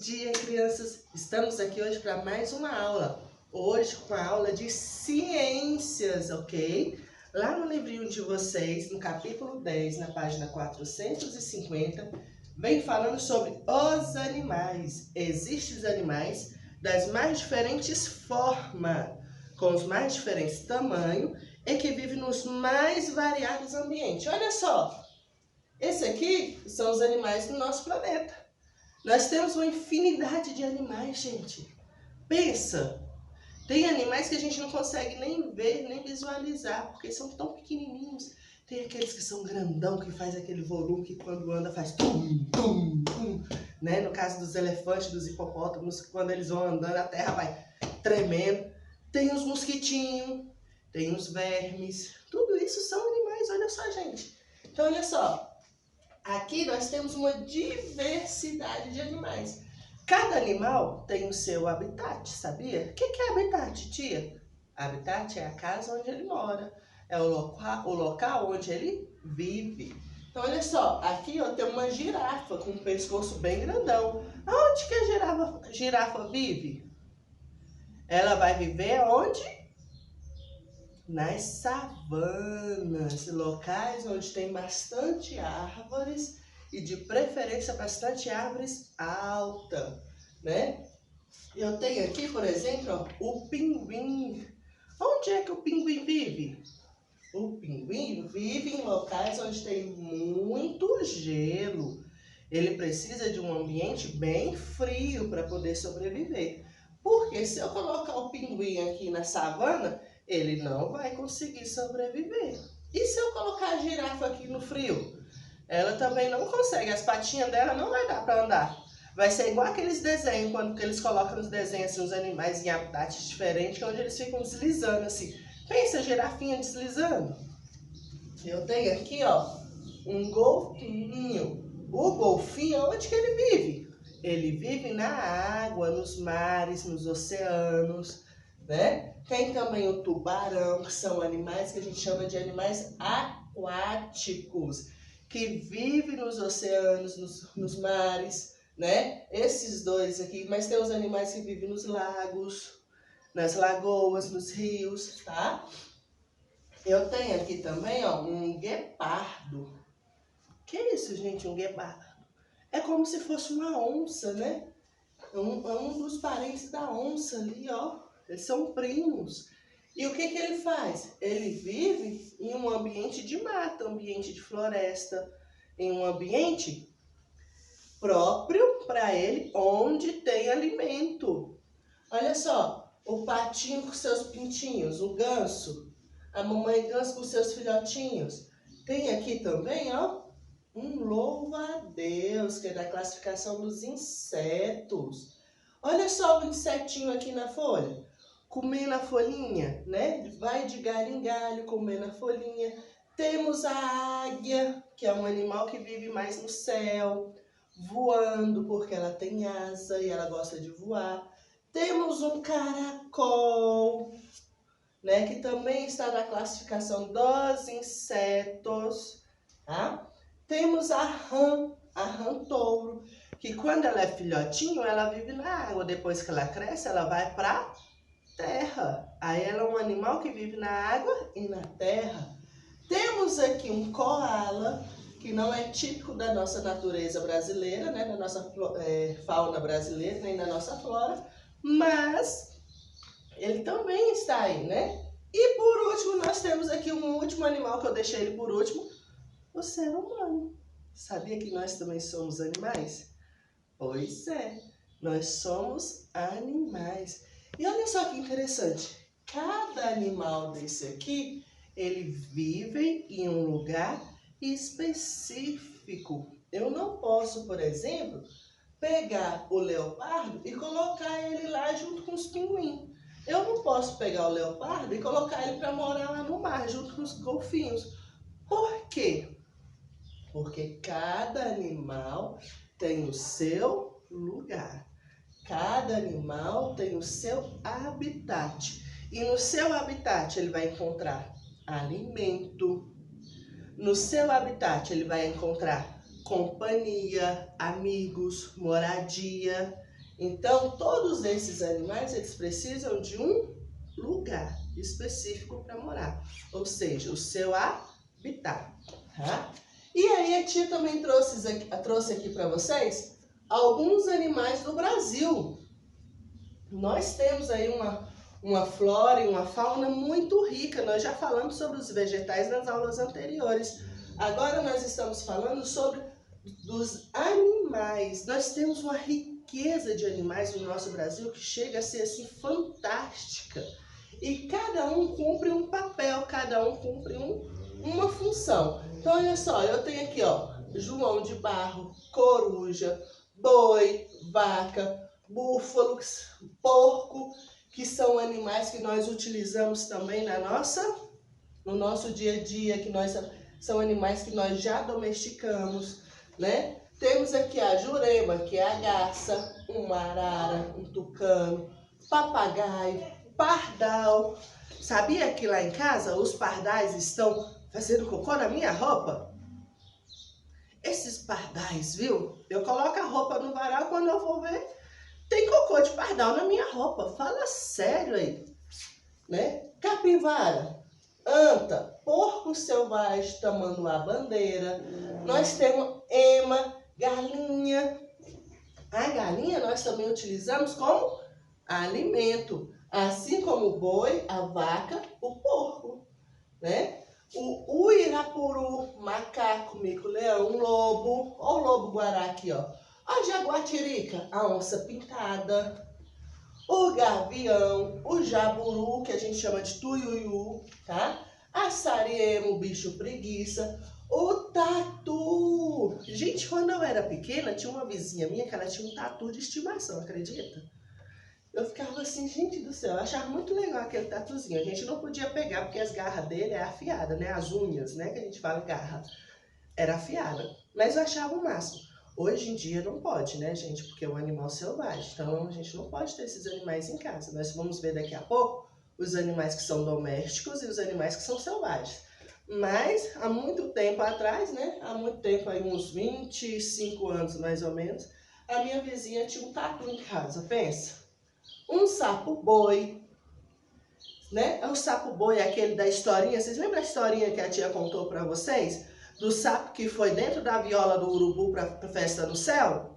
dia, crianças! Estamos aqui hoje para mais uma aula. Hoje com a aula de ciências, ok? Lá no livrinho de vocês, no capítulo 10, na página 450, vem falando sobre os animais. Existem os animais das mais diferentes formas, com os mais diferentes tamanhos e que vivem nos mais variados ambientes. Olha só! Esse aqui são os animais do nosso planeta. Nós temos uma infinidade de animais, gente. Pensa, tem animais que a gente não consegue nem ver, nem visualizar, porque são tão pequenininhos. Tem aqueles que são grandão, que faz aquele volume que quando anda faz tum, tum, tum. Né? No caso dos elefantes, dos hipopótamos, quando eles vão andando, a terra vai tremendo. Tem os mosquitinhos, tem os vermes. Tudo isso são animais, olha só, gente. Então, olha só. Aqui nós temos uma diversidade de animais. Cada animal tem o seu habitat, sabia? O que é habitat, tia? Habitat é a casa onde ele mora, é o local onde ele vive. Então, olha só, aqui ó, tem uma girafa com um pescoço bem grandão. Aonde que a girafa vive? Ela vai viver onde? Nas savanas, locais onde tem bastante árvores e de preferência bastante árvores altas, né? Eu tenho aqui, por exemplo, ó, o pinguim. Onde é que o pinguim vive? O pinguim vive em locais onde tem muito gelo. Ele precisa de um ambiente bem frio para poder sobreviver. Porque se eu colocar o pinguim aqui na savana, ele não vai conseguir sobreviver. E se eu colocar a girafa aqui no frio? Ela também não consegue, as patinhas dela não vai dar para andar. Vai ser igual aqueles desenhos, quando eles colocam nos desenhos assim, os animais em habitats diferentes, onde eles ficam deslizando assim. Pensa a girafinha deslizando. Eu tenho aqui, ó, um golfinho. O golfinho, onde que ele vive? Ele vive na água, nos mares, nos oceanos, né? Tem também o tubarão, que são animais que a gente chama de animais aquáticos, que vivem nos oceanos, nos mares, né? Esses dois aqui, mas tem os animais que vivem nos lagos, nas lagoas, nos rios, tá? Eu tenho aqui também, ó, um guepardo. Que é isso, gente, um guepardo? É como se fosse uma onça, né? É um dos parentes da onça ali, ó. Eles são primos. E o que que ele faz? Ele vive em um ambiente de mata, ambiente de floresta, em um ambiente próprio para ele, onde tem alimento. Olha só, o patinho com seus pintinhos, o ganso, a mamãe ganso com seus filhotinhos. Tem aqui também, ó, um louva-a-Deus, que é da classificação dos insetos. Olha só o insetinho aqui na folha, comendo a folhinha, né? Vai de galho em galho, comendo a folhinha. Temos a águia, que é um animal que vive mais no céu, voando, porque ela tem asa e ela gosta de voar. Temos um caracol, né? Que também está na classificação dos insetos, tá? Temos a rã touro, que quando ela é filhotinho, ela vive na água. Depois que ela cresce, ela vai para terra. Aí ela é um animal que vive na água e na terra. Temos aqui um koala, que não é típico da nossa natureza brasileira, né? Da nossa fauna brasileira, nem da nossa flora, mas ele também está aí, né? E por último, nós temos aqui um último animal, que eu deixei ele por último, o ser humano. Sabia que nós também somos animais? Pois é, nós somos animais. E olha só que interessante, cada animal desse aqui, ele vive em um lugar específico. Eu não posso, por exemplo, pegar o leopardo e colocar ele lá junto com os pinguins. Eu não posso pegar o leopardo e colocar ele para morar lá no mar, junto com os golfinhos. Por quê? Porque cada animal tem o seu lugar. Cada animal tem o seu habitat. E no seu habitat ele vai encontrar alimento. No seu habitat ele vai encontrar companhia, amigos, moradia. Então, todos esses animais, eles precisam de um lugar específico para morar, ou seja, o seu habitat, tá? E aí a tia também trouxe aqui para vocês alguns animais do Brasil. Nós temos aí uma flora e uma fauna muito rica. Nós já falamos sobre os vegetais nas aulas anteriores. Agora nós estamos falando sobre dos animais. Nós temos uma riqueza de animais no nosso Brasil que chega a ser assim fantástica. E cada um cumpre um papel, cada um cumpre uma função. Então olha só, eu tenho aqui ó, João de Barro, coruja, boi, vaca, búfalos, porco, que são animais que nós utilizamos também no nosso dia a dia, são animais que nós já domesticamos, né? Temos aqui a jurema, que é a garça, uma arara, um tucano, papagaio, pardal. Sabia que lá em casa os pardais estão fazendo cocô na minha roupa? Esses pardais, viu? Eu coloco a roupa no varal, quando eu vou ver, tem cocô de pardal na minha roupa. Fala sério aí, né? Capivara, anta, porco selvagem, tamanduá-bandeira. Nós temos ema, galinha. A galinha nós também utilizamos como alimento, assim como o boi, a vaca, o porco, né? O uirapuru, macaco, mico-leão, lobo, ó o lobo-guará aqui, ó. A jaguatirica, a onça pintada, o gavião, o jaburu, que a gente chama de tuiuiu, tá? A sariema, o bicho preguiça, o tatu. Gente, quando eu era pequena, tinha uma vizinha minha que ela tinha um tatu de estimação, acredita? Eu ficava assim, gente do céu, eu achava muito legal aquele tatuzinho. A gente não podia pegar porque as garras dele é afiada, né? As unhas, né? Que a gente fala garra, era afiada. Mas eu achava o máximo. Hoje em dia não pode, né, gente? Porque é um animal selvagem. Então a gente não pode ter esses animais em casa. Nós vamos ver daqui a pouco os animais que são domésticos e os animais que são selvagens. Mas há muito tempo atrás, né? Há muito tempo, aí uns 25 anos mais ou menos, a minha vizinha tinha um tatu em casa, pensa. Um sapo-boi, né? O sapo-boi é aquele da historinha. Vocês lembram a historinha que a tia contou para vocês? Do sapo que foi dentro da viola do urubu para a festa no céu?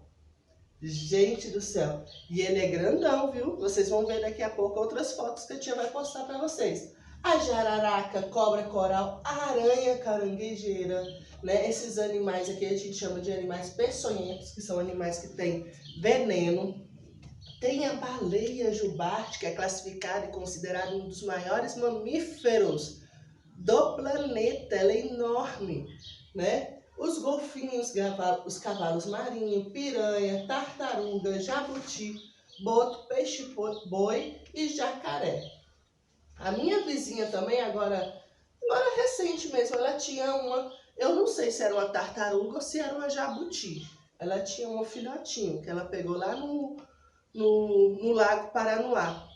Gente do céu. E ele é grandão, viu? Vocês vão ver daqui a pouco outras fotos que a tia vai postar para vocês. A jararaca, cobra coral, aranha caranguejeira, né? Esses animais aqui a gente chama de animais peçonhentos, que são animais que têm veneno. Tem a baleia jubarte, que é classificada e considerada um dos maiores mamíferos do planeta. Ela é enorme, né? Os golfinhos, os cavalos marinhos, piranha, tartaruga, jabuti, boto, peixe-boi e jacaré. A minha vizinha também, agora recente mesmo, ela tinha eu não sei se era uma tartaruga ou se era uma jabuti. Ela tinha um filhotinho que ela pegou lá no Lago Paranoá.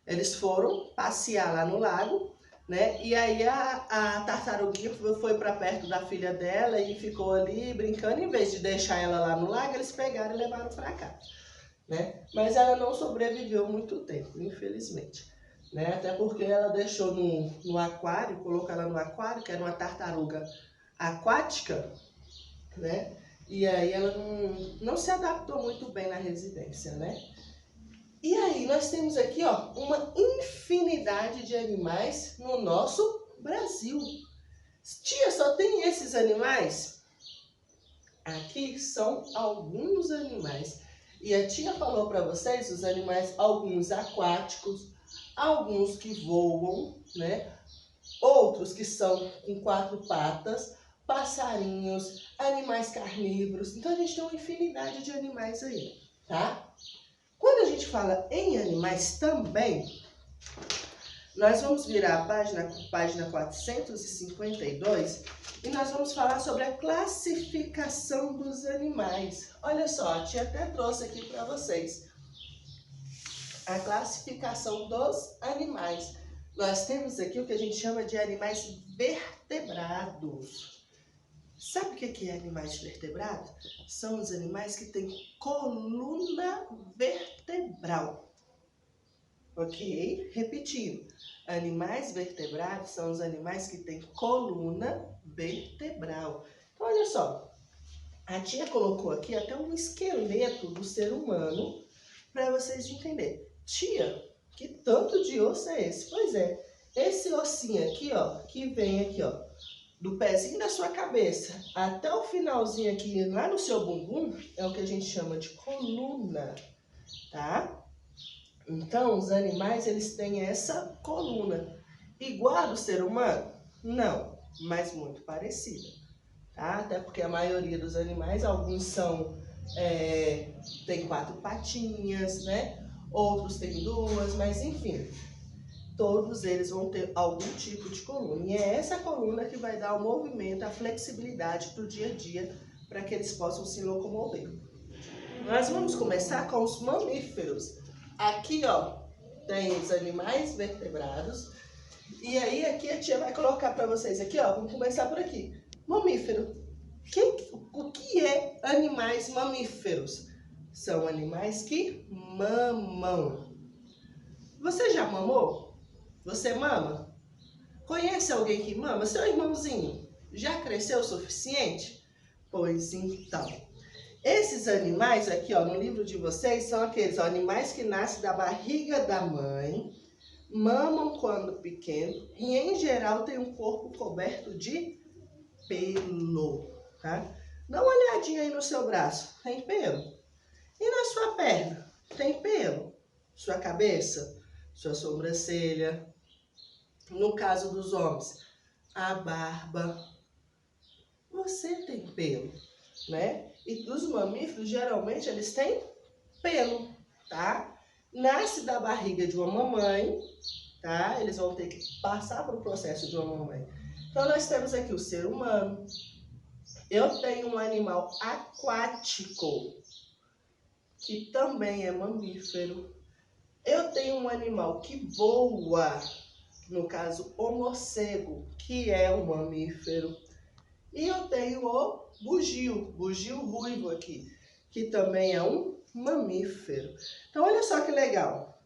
Eles foram passear lá no lago, né? E aí a tartaruguinha foi para perto da filha dela e ficou ali brincando. Em vez de deixar ela lá no lago, eles pegaram e levaram para cá, né? Mas ela não sobreviveu muito tempo, infelizmente, né? Até porque ela deixou no aquário, colocou ela no aquário, que era uma tartaruga aquática, né? E aí ela não se adaptou muito bem na residência, né? E aí, nós temos aqui, ó, uma infinidade de animais no nosso Brasil. Tia, só tem esses animais? Aqui são alguns animais. E a tia falou para vocês os animais, alguns aquáticos, alguns que voam, né? Outros que são com 4 patas, passarinhos, animais carnívoros. Então, a gente tem uma infinidade de animais aí, tá? Quando a gente fala em animais também, nós vamos virar a página 452 e nós vamos falar sobre a classificação dos animais. Olha só, a tia até trouxe aqui para vocês a classificação dos animais. Nós temos aqui o que a gente chama de animais vertebrados. Sabe o que é animais vertebrados? São os animais que têm coluna vertebral. Ok? Repetindo. Animais vertebrados são os animais que têm coluna vertebral. Então, olha só. A tia colocou aqui até um esqueleto do ser humano para vocês entenderem. Tia, que tanto de osso é esse? Pois é, esse ossinho aqui, ó, que vem aqui, ó, do pezinho da sua cabeça até o finalzinho aqui, lá no seu bumbum, é o que a gente chama de coluna, tá? Então, os animais, eles têm essa coluna. Igual do ser humano? Não, mas muito parecida, tá? Até porque a maioria dos animais, alguns são, tem 4 patinhas, né? Outros têm 2, mas enfim, todos eles vão ter algum tipo de coluna. E é essa coluna que vai dar o movimento, a flexibilidade para o dia a dia, para que eles possam se locomover. Nós vamos começar com os mamíferos. Aqui, ó, tem os animais vertebrados. E aí, aqui a tia vai colocar para vocês aqui, ó, vamos começar por aqui. Mamífero. O que é animais mamíferos? São animais que mamam. Você já mamou? Você mama? Conhece alguém que mama? Seu irmãozinho já cresceu o suficiente? Pois então, esses animais aqui, ó, no livro de vocês, são aqueles animais que nascem da barriga da mãe, mamam quando pequeno e, em geral, tem um corpo coberto de pelo, tá? Dá uma olhadinha aí no seu braço, tem pelo? E na sua perna, tem pelo? Sua cabeça? Sua sobrancelha? No caso dos homens, a barba. Você tem pelo, né? E dos mamíferos, geralmente, eles têm pelo, tá? Nasce da barriga de uma mamãe, tá? Eles vão ter que passar por um processo de uma mamãe. Então, nós temos aqui o ser humano. Eu tenho um animal aquático, que também é mamífero. Eu tenho um animal que voa, no caso, o morcego, que é um mamífero. E eu tenho o bugio ruivo aqui, que também é um mamífero. Então, olha só que legal.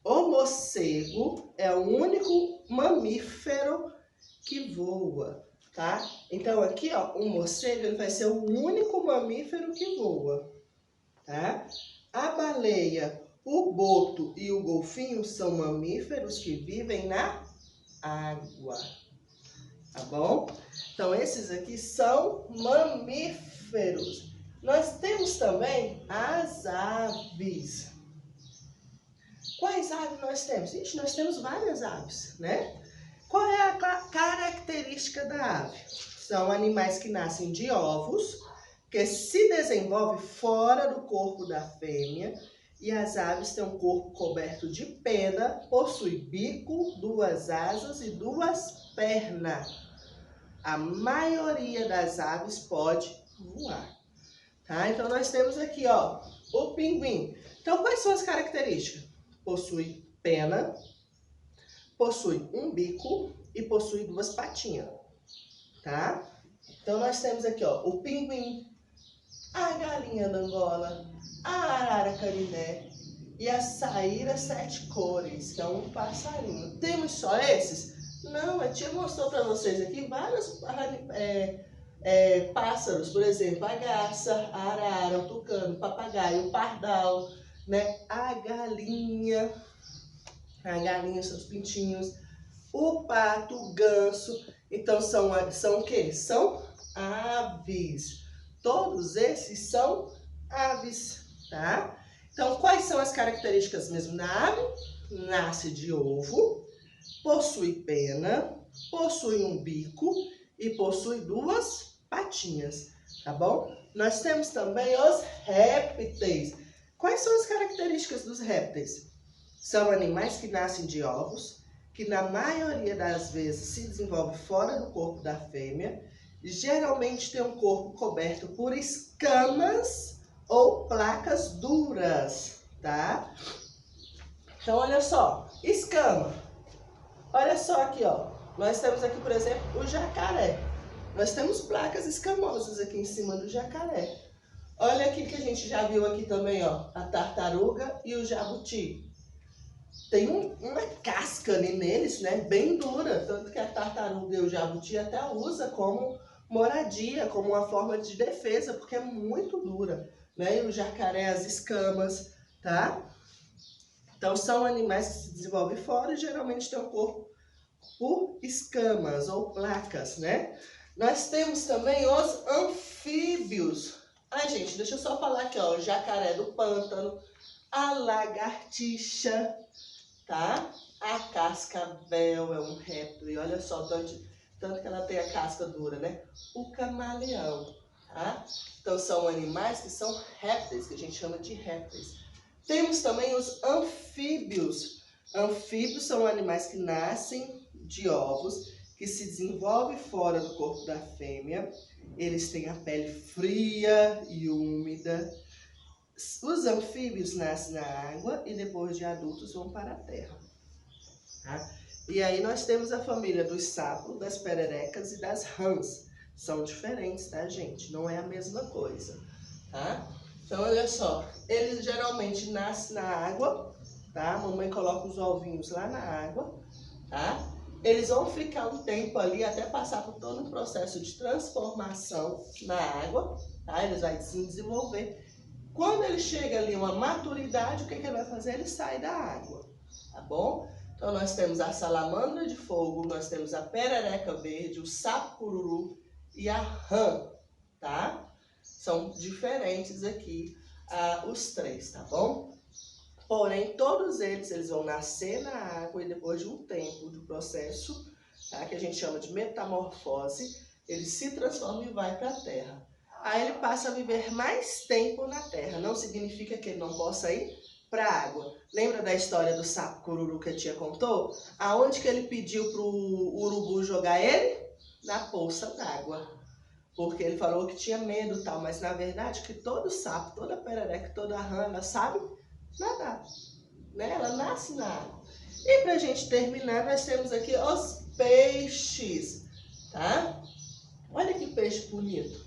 O morcego é o único mamífero que voa, tá? Então, aqui, ó, o morcego ele vai ser o único mamífero que voa, tá? A baleia, o boto e o golfinho são mamíferos que vivem na água, tá bom? Então, esses aqui são mamíferos. Nós temos também as aves. Quais aves nós temos? Ixi, nós temos várias aves, né? Qual é a característica da ave? São animais que nascem de ovos, que se desenvolvem fora do corpo da fêmea, e as aves têm um corpo coberto de pena, possui bico, 2 asas e 2 pernas. A maioria das aves pode voar, tá? Então, nós temos aqui, ó, o pinguim. Então, quais são as características? Possui pena, possui um bico e possui 2 patinhas, tá? Então, nós temos aqui, ó, o pinguim, a galinha da Angola, a arara caribé e a saíra 7 cores, que é um passarinho. Temos só esses? Não, a tia mostrou para vocês aqui vários pássaros, por exemplo, a garça, a arara, o tucano, o papagaio, o pardal, né? A galinha, seus pintinhos, o pato, o ganso. Então, são o quê? São aves. Todos esses são aves, tá? Então, quais são as características mesmo da ave? Nasce de ovo, possui pena, possui um bico e possui 2 patinhas, tá bom? Nós temos também os répteis. Quais são as características dos répteis? São animais que nascem de ovos, que na maioria das vezes se desenvolvem fora do corpo da fêmea, geralmente tem um corpo coberto por escamas ou placas duras, tá? Então, olha só, escama. Olha só aqui, ó. Nós temos aqui, por exemplo, o jacaré. Nós temos placas escamosas aqui em cima do jacaré. Olha aqui que a gente já viu aqui também, ó, a tartaruga e o jabuti. Tem uma casca ali neles, né, bem dura, tanto que a tartaruga e o jabuti até usa como moradia, como uma forma de defesa, porque é muito dura, né, e o jacaré, as escamas, tá? Então são animais que se desenvolvem fora e geralmente têm um corpo por escamas ou placas, né? Nós temos também os anfíbios. Ai, gente, deixa eu só falar aqui, ó, o jacaré do pântano, a lagartixa, tá? A cascavel é um réptil, e olha só, tanto que ela tem a casca dura, né? O camaleão, tá? Então são animais que são répteis, que a gente chama de répteis. Temos também os anfíbios. Anfíbios são animais que nascem de ovos, que se desenvolvem fora do corpo da fêmea. Eles têm a pele fria e úmida. Os anfíbios nascem na água e depois de adultos vão para a terra. Tá? E aí nós temos a família dos sapos, das pererecas e das rãs. São diferentes, tá, gente? Não é a mesma coisa, tá? Então, olha só, eles geralmente nascem na água, tá? A mamãe coloca os ovinhos lá na água, tá? Eles vão ficar um tempo ali até passar por todo um processo de transformação na água, tá? Eles vão se desenvolver. Quando ele chega ali a uma maturidade, o que ele vai fazer? Ele sai da água, tá bom? Então nós temos a salamandra de fogo, nós temos a perereca verde, o sapo cururu e a rã, tá? São diferentes aqui os três, tá bom? Porém, todos eles vão nascer na água e depois de um tempo de processo, tá? Que a gente chama de metamorfose, ele se transforma e vai para a terra. Aí ele passa a viver mais tempo na terra. Não significa que ele não possa ir para a água. Lembra da história do sapo cururu que a tia contou? Aonde que ele pediu para o urubu jogar ele? Na poça d'água. Porque ele falou que tinha medo e tal, mas na verdade que todo sapo, toda perereca, toda rã, ela sabe nadar, né? Ela nasce na água. E pra gente terminar, nós temos aqui os peixes, tá? Olha que peixe bonito.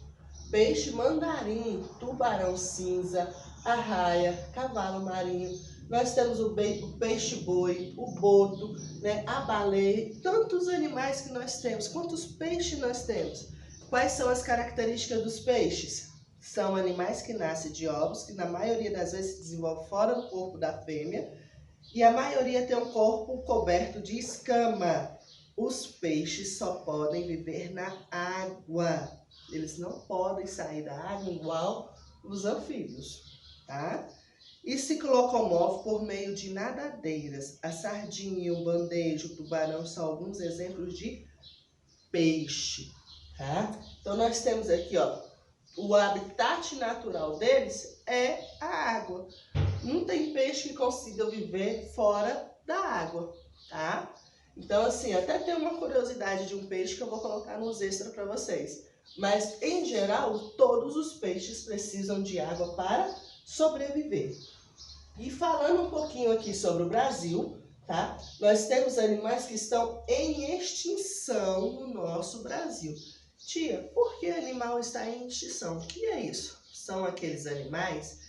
Peixe mandarim, tubarão cinza, arraia, cavalo marinho. Nós temos o peixe-boi, o boto, né? A baleia, tantos animais que nós temos. Quantos peixes nós temos? Quais são as características dos peixes? São animais que nascem de ovos, que na maioria das vezes se desenvolvem fora do corpo da fêmea, e a maioria tem um corpo coberto de escama. Os peixes só podem viver na água. Eles não podem sair da água igual os anfíbios, tá? E se locomove por meio de nadadeiras. A sardinha, o bandejo, o tubarão são alguns exemplos de peixe. Tá? Então nós temos aqui, ó, o habitat natural deles é a água. Não tem peixe que consiga viver fora da água, tá? Então assim, até tem uma curiosidade de um peixe que eu vou colocar nos extras para vocês. Mas em geral, todos os peixes precisam de água para sobreviver. E falando um pouquinho aqui sobre o Brasil, tá? Nós temos animais que estão em extinção no nosso Brasil. Tia, por que animal está em extinção? O que é isso? São aqueles animais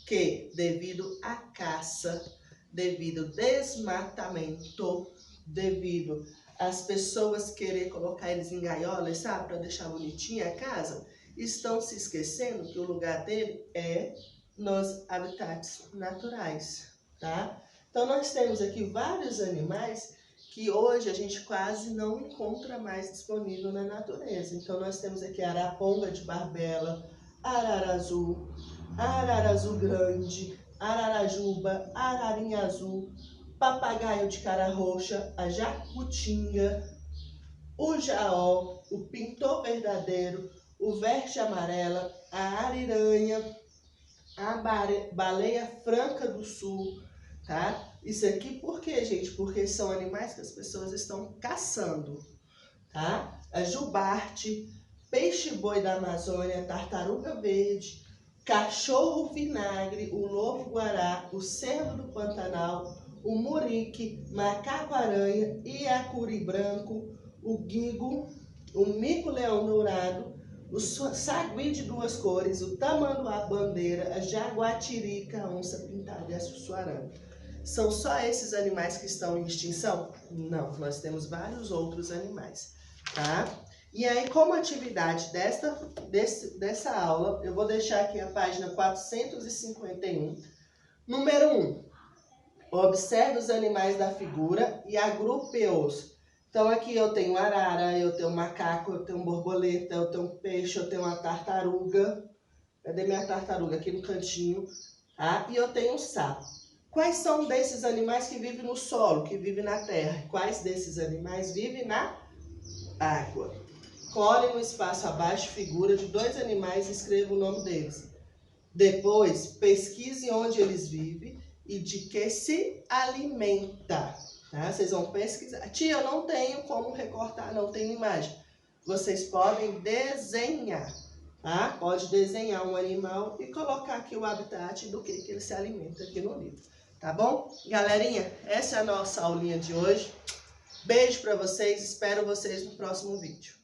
que, devido à caça, devido ao desmatamento, devido às pessoas querer colocar eles em gaiolas, sabe, para deixar bonitinha a casa, estão se esquecendo que o lugar dele é nos habitats naturais, tá? Então nós temos aqui vários animais que hoje a gente quase não encontra mais disponível na natureza. Então nós temos aqui a araponga de barbela, arara azul grande, ararajuba, ararinha azul, papagaio de cara roxa, a jacutinga, o jaó, o pintor verdadeiro, o verte amarela, a ariranha, a baleia franca do sul, tá? Isso aqui por quê, gente? Porque são animais que as pessoas estão caçando, tá? A jubarte, peixe-boi da Amazônia, tartaruga verde, cachorro vinagre, o lobo-guará, o cervo do Pantanal, o murique, macaco-aranha, iacuri branco, o guigo, o mico-leão dourado, o sagui de duas cores, o tamanduá-bandeira, a jaguatirica, a onça pintada e a sussuarana. São só esses animais que estão em extinção? Não, nós temos vários outros animais, tá? E aí, como atividade dessa aula, eu vou deixar aqui a página 451. Número 1. Observe os animais da figura e agrupe-os. Então, aqui eu tenho arara, eu tenho macaco, eu tenho borboleta, eu tenho peixe, eu tenho uma tartaruga. Cadê minha tartaruga? Aqui no cantinho. Tá? E eu tenho um sapo. Quais são desses animais que vivem no solo, que vivem na terra? Quais desses animais vivem na água? Cole no espaço abaixo figura de 2 animais e escreva o nome deles. Depois, pesquise onde eles vivem e de que se alimenta. Tá? Vocês vão pesquisar. Tia, eu não tenho como recortar, não tenho imagem. Vocês podem desenhar. Tá? Pode desenhar um animal e colocar aqui o habitat do que ele se alimenta aqui no livro. Tá bom? Galerinha, essa é a nossa aulinha de hoje. Beijo para vocês, espero vocês no próximo vídeo.